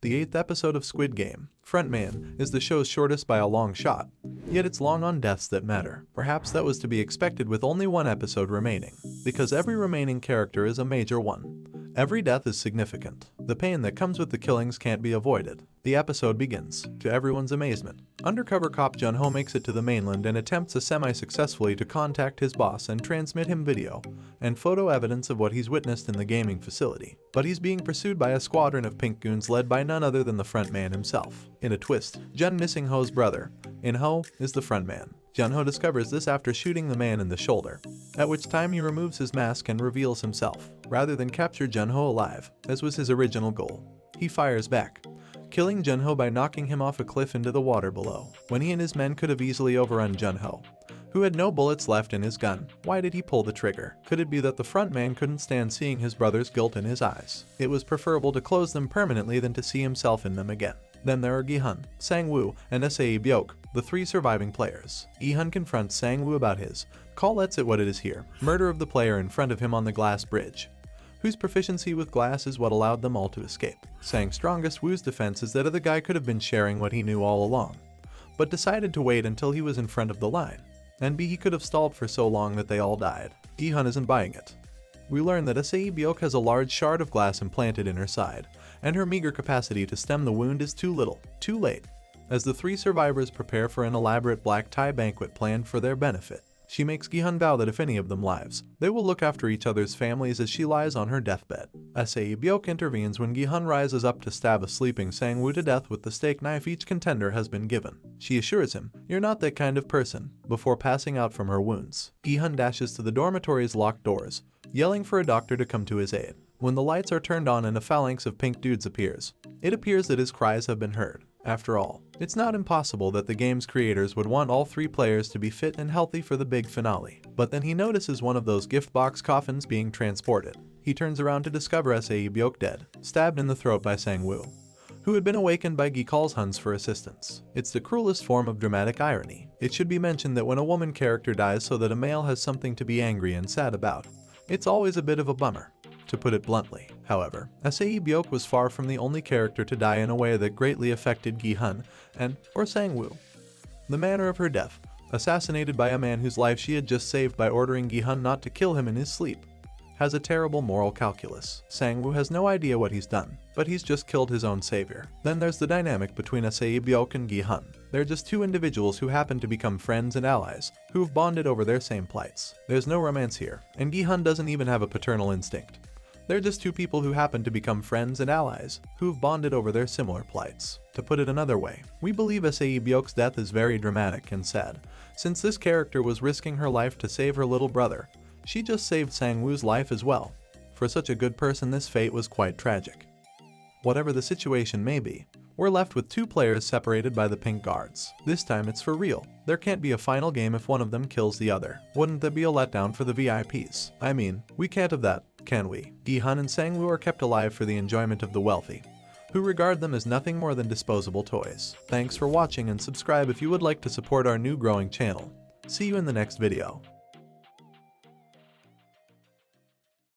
The 8th episode of Squid Game, Frontman, is the show's shortest by a long shot, yet it's long on deaths that matter. Perhaps that was to be expected with only one episode remaining, because every remaining character is a major one. Every death is significant. The pain that comes with the killings can't be avoided. The episode begins. To everyone's amazement, undercover cop Jun-ho makes it to the mainland and attempts semi-successfully to contact his boss and transmit him video and photo evidence of what he's witnessed in the gaming facility. But he's being pursued by a squadron of pink goons led by none other than the frontman himself. In a twist, Jun-missing Ho's brother, Jun-ho, is the frontman. Jun-ho discovers this after shooting the man in the shoulder, at which time he removes his mask and reveals himself. Rather than capture Jun-ho alive, as was his original goal, he fires back, killing Jun-ho by knocking him off a cliff into the water below. When he and his men could have easily overrun Jun-ho, who had no bullets left in his gun, why did he pull the trigger? Could it be that the frontman couldn't stand seeing his brother's guilt in his eyes? It was preferable to close them permanently than to see himself in them again. Then there are Gi-hun, Sang-woo, and Sae-Byeok, the 3 surviving players. Gi-hun confronts Sang-woo about his, let's it what it is here, murder of the player in front of him on the glass bridge, whose proficiency with glass is what allowed them all to escape. Sang's strongest Woo's defense is that other guy could have been sharing what he knew all along, but decided to wait until he was in front of the line, and B, he could have stalled for so long that they all died. Gi-hun isn't buying it. We learn that Sae-Byeok has a large shard of glass implanted in her side, and her meager capacity to stem the wound is too little, too late. As the 3 survivors prepare for an elaborate black tie banquet planned for their benefit, she makes Gi-hun vow that if any of them lives, they will look after each other's families as she lies on her deathbed. Sae-Byeok intervenes when Gi-hun rises up to stab a sleeping Sang-woo to death with the steak knife each contender has been given. She assures him, "You're not that kind of person," before passing out from her wounds. Gi-hun dashes to the dormitory's locked doors, yelling for a doctor to come to his aid. When the lights are turned on and a phalanx of pink dudes appears, it appears that his cries have been heard. After all, it's not impossible that the game's creators would want all 3 players to be fit and healthy for the big finale. But then he notices one of those gift box coffins being transported. He turns around to discover Sae-Byeok dead, stabbed in the throat by Sang-woo, who had been awakened by Gi-cal's Huns for assistance. It's the cruelest form of dramatic irony. It should be mentioned that when a woman character dies so that a male has something to be angry and sad about, it's always a bit of a bummer, to put it bluntly. However, Sae-Byeok was far from the only character to die in a way that greatly affected Gi-hun or Sang-woo. The manner of her death, assassinated by a man whose life she had just saved by ordering Gi-hun not to kill him in his sleep, has a terrible moral calculus. Sang-woo has no idea what he's done, but he's just killed his own savior. Then there's the dynamic between Sae-Byeok and Gi-hun. They're just 2 individuals who happen to become friends and allies, who've bonded over their same plights. There's no romance here, and Gi-hun doesn't even have a paternal instinct. They're just 2 people who happen to become friends and allies, who've bonded over their similar plights. To put it another way, we believe Sae-Byeok's death is very dramatic and sad. Since this character was risking her life to save her little brother, she just saved Sang-woo's life as well. For such a good person, this fate was quite tragic. Whatever the situation may be, we're left with 2 players separated by the pink guards. This time it's for real. There can't be a final game if one of them kills the other. Wouldn't that be a letdown for the VIPs? I mean, we can't have that, can we? Gi-hun and Sang-woo are kept alive for the enjoyment of the wealthy, who regard them as nothing more than disposable toys. Thanks for watching, and subscribe if you would like to support our new growing channel. See you in the next video.